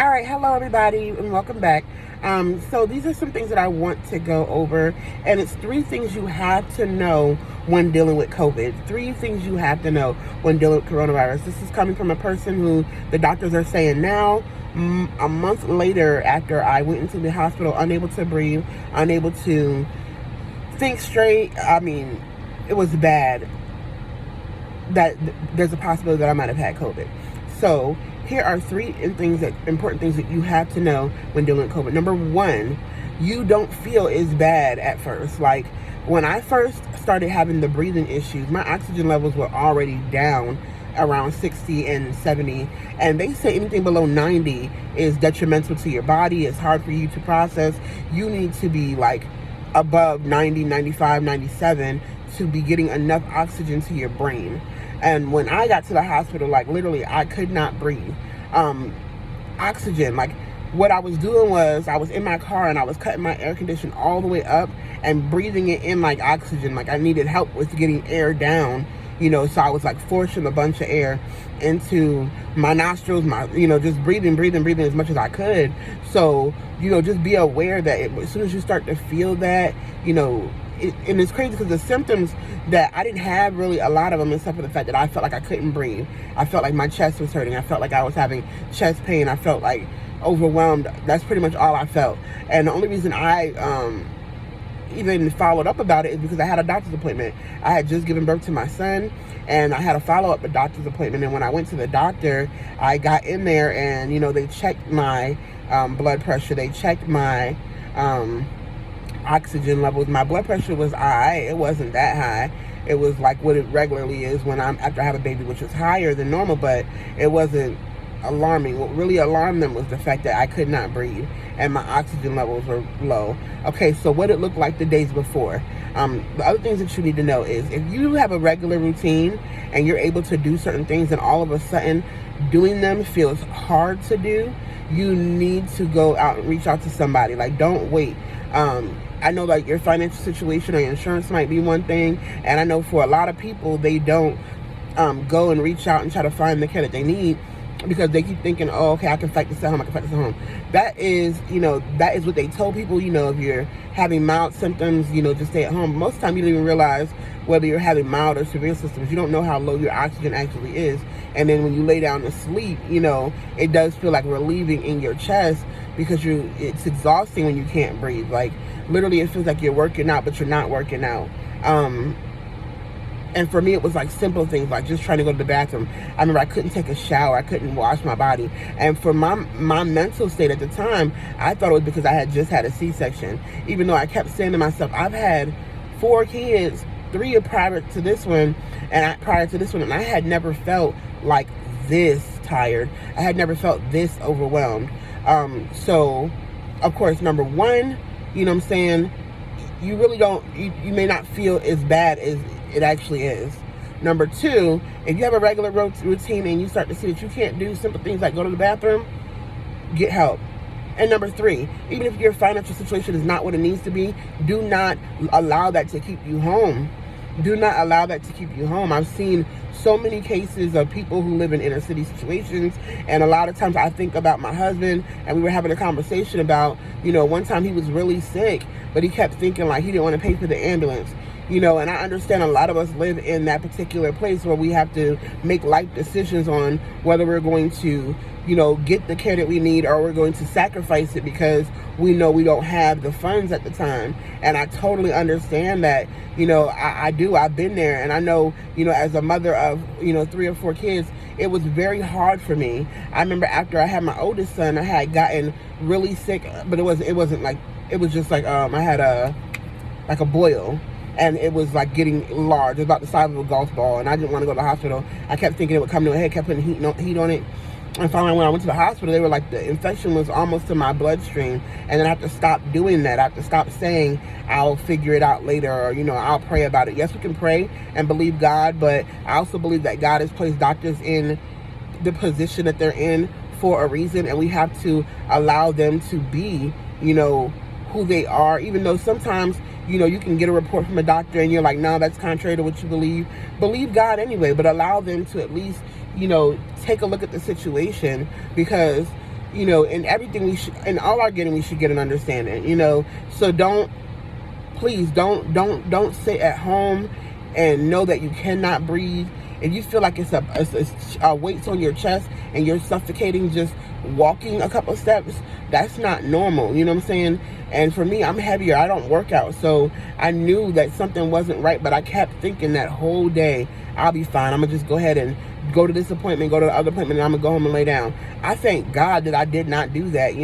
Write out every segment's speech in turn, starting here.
All right, hello everybody, and welcome back. So these are some things that I want to go over, and it's 3 things you have to know when dealing with COVID. 3 things you have to know when dealing with coronavirus. This is coming from a person who the doctors are saying now, a month later after I went into the hospital, unable to breathe, unable to think straight. I mean, it was bad. That there's a possibility that I might have had COVID. So here are 3 important things that you have to know when dealing with COVID. Number 1, you don't feel as bad at first. Like when I first started having the breathing issues, my oxygen levels were already down around 60 and 70, and they say anything below 90 is detrimental to your body. It's hard for you to process. You need to be like above 90, 95, 97 to be getting enough oxygen to your brain. And when I got to the hospital, like literally I could not breathe. Oxygen, like what I was doing was I was in my car and I was cutting my air condition all the way up and breathing it in like oxygen. Like I needed help with getting air down, so I was like forcing a bunch of air into my nostrils, just breathing as much as I could. So, just be aware that as soon as you start to feel that, and it's crazy because the symptoms that I didn't have really a lot of them, except for the fact that I felt like I couldn't breathe. I felt like my chest was hurting. I felt like I was having chest pain. I felt like overwhelmed. That's pretty much all I felt. And the only reason I even followed up about it is because I had a doctor's appointment. I had just given birth to my son, and I had a follow-up a doctor's appointment. And when I went to the doctor, I got in there and they checked my blood pressure. They checked my oxygen levels. My blood pressure was high. It wasn't that high. It was like what it regularly is when after I have a baby, which is higher than normal, but it wasn't alarming. What really alarmed them was the fact that I could not breathe and my oxygen levels were low. Okay, so what it looked like the days before. The other things that you need to know is if you have a regular routine and you're able to do certain things and all of a sudden doing them feels hard to do, you need to go out and reach out to somebody. Like, don't wait. I know like your financial situation or your insurance might be one thing, and I know for a lot of people they don't go and reach out and try to find the care that they need because they keep thinking, oh, okay, I can fight this at home, I can fight this at home. That is what they told people. If you're having mild symptoms, just stay at home. Most of the time you don't even realize whether you're having mild or severe symptoms. You don't know how low your oxygen actually is. And then when you lay down to sleep, it does feel like relieving in your chest because it's exhausting when you can't breathe. Like literally it feels like you're working out, but you're not working out. And for me, it was like simple things, like just trying to go to the bathroom. I remember I couldn't take a shower. I couldn't wash my body. And for my mental state at the time, I thought it was because I had just had a C-section. Even though I kept saying to myself, I've had 4 kids, 3 are prior to this one, and I had never felt like this tired. I had never felt this overwhelmed. So, of course, number 1, you really don't, you may not feel as bad as it actually is. Number 2, if you have a regular routine and you start to see that you can't do simple things like go to the bathroom, get help. And number 3, even if your financial situation is not what it needs to be, do not allow that to keep you home. Do not allow that to keep you home. I've seen so many cases of people who live in inner city situations, and a lot of times I think about my husband, and we were having a conversation about, one time he was really sick, but he kept thinking like he didn't want to pay for the ambulance. And I understand a lot of us live in that particular place where we have to make life decisions on whether we're going to, get the care that we need or we're going to sacrifice it because we know we don't have the funds at the time. And I totally understand that, I do. I've been there. And I know, as a mother of, 3 or 4 kids, it was very hard for me. I remember after I had my oldest son, I had gotten really sick, but it was just like, I had a boil. And it was like getting large. It was about the size of a golf ball. And I didn't want to go to the hospital. I kept thinking it would come to a head, kept putting heat on it. And finally, when I went to the hospital, they were like, the infection was almost to my bloodstream. And then I have to stop doing that. I have to stop saying, I'll figure it out later, or, I'll pray about it. Yes, we can pray and believe God, but I also believe that God has placed doctors in the position that they're in for a reason. And we have to allow them to be, who they are, even though sometimes, you can get a report from a doctor and you're like, no, that's contrary to what you believe. Believe God anyway, but allow them to at least, take a look at the situation because in everything in all our getting, we should get an understanding, So please don't sit at home and know that you cannot breathe. If you feel like it's a weight's on your chest and you're suffocating just walking a couple steps, that's not normal. You know what I'm saying? And for me, I'm heavier. I don't work out. So I knew that something wasn't right, but I kept thinking that whole day, I'll be fine. I'm going to just go ahead and go to this appointment, go to the other appointment, and I'm going to go home and lay down. I thank God that I did not do that,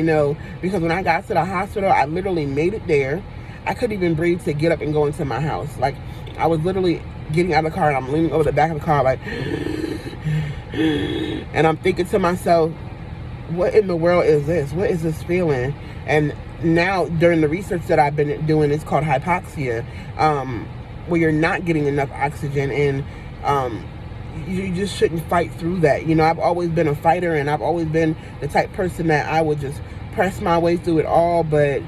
because when I got to the hospital, I literally made it there. I couldn't even breathe to get up and go into my house. Like, I was literally getting out of the car and I'm leaning over the back of the car like, and I'm thinking to myself, what in the world is this? What is this feeling? And now during the research that I've been doing, it's called hypoxia, where you're not getting enough oxygen, and you just shouldn't fight through that. I've always been a fighter, and I've always been the type person that I would just press my way through it all. But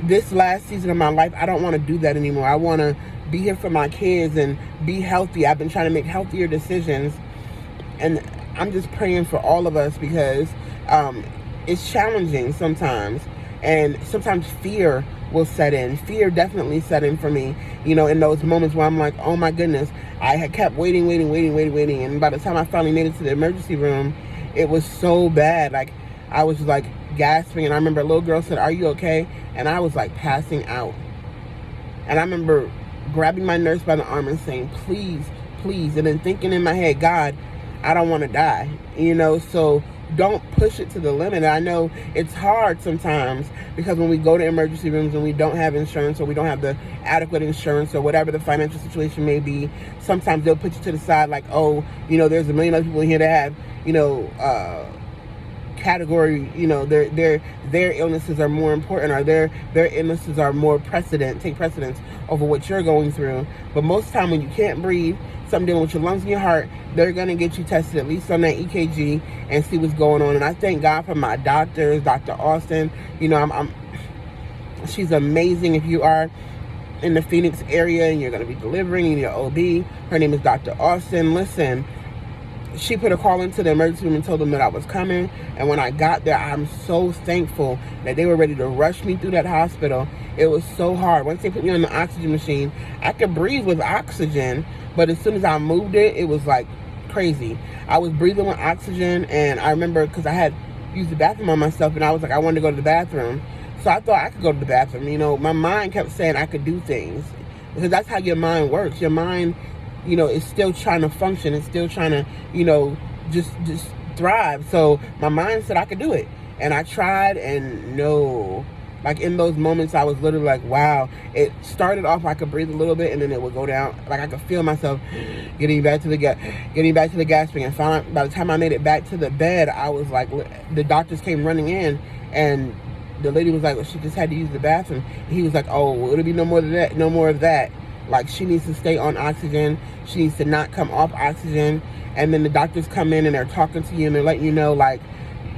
this last season of my life, I don't want to do that anymore. I want to be here for my kids and be healthy. I've been trying to make healthier decisions, and I'm just praying for all of us, because it's challenging sometimes, and sometimes fear will set in. Fear definitely set in for me, in those moments where I'm like, oh my goodness, I had kept waiting, and by the time I finally made it to the emergency room, it was so bad. Like, I was like gasping, and I remember a little girl said, "Are you okay?" And I was like passing out. And I remember grabbing my nurse by the arm and saying, "Please, please," and then thinking in my head, God, I don't want to die, so don't push it to the limit. And I know it's hard sometimes, because when we go to emergency rooms and we don't have insurance, or we don't have the adequate insurance, or whatever the financial situation may be, sometimes they'll put you to the side like, oh, there's a million other people here that have, category, their illnesses are more important, or their illnesses are more take precedence over what you're going through. But most of the time, when you can't breathe, something dealing with your lungs and your heart, they're going to get you tested, at least on that EKG, and see what's going on. And I thank God for my doctors, Dr. Austin. She's amazing. If you are in the Phoenix area and you're going to be delivering in your OB, her name is Dr. Austin. Listen, she put a call into the emergency room and told them that I was coming. And when I got there, I'm so thankful that they were ready to rush me through that hospital. It was so hard. Once they put me on the oxygen machine, I could breathe with oxygen, but as soon as I moved it, it was like crazy. I was breathing with oxygen, and I remember, because I had used the bathroom on myself, and I was like, I wanted to go to the bathroom. So I thought I could go to the bathroom. My mind kept saying I could do things, because that's how your mind works. Your mind, is still trying to function. It's still trying to, just thrive. So my mind said I could do it. And I tried, and no. Like, in those moments, I was literally like, wow. It started off, I could breathe a little bit, and then it would go down. Like, I could feel myself getting back to the gasping. And finally, by the time I made it back to the bed, I was like, the doctors came running in, and the lady was like, well, she just had to use the bathroom. And he was like, oh, it'll be no more of that. Like, she needs to stay on oxygen. She needs to not come off oxygen. And then the doctors come in and they're talking to you and they're letting you know, like,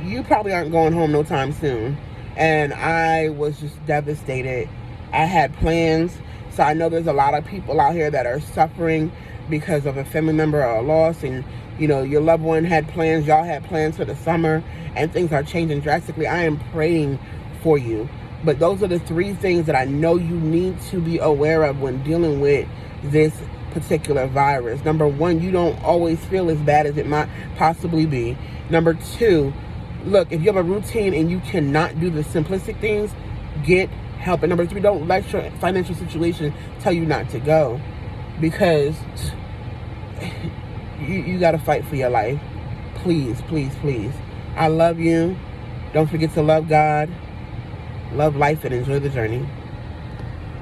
you probably aren't going home no time soon. And I was just devastated. I had plans. So I know there's a lot of people out here that are suffering because of a family member or a loss. And, your loved one had plans. Y'all had plans for the summer. And things are changing drastically. I am praying for you. But those are the three things that I know you need to be aware of when dealing with this particular virus. Number one, you don't always feel as bad as it might possibly be. Number two, look, if you have a routine and you cannot do the simplistic things, get help. And number three, don't let your financial situation tell you not to go, because you got to fight for your life. Please, please, please. I love you. Don't forget to love God, love life, and enjoy the journey.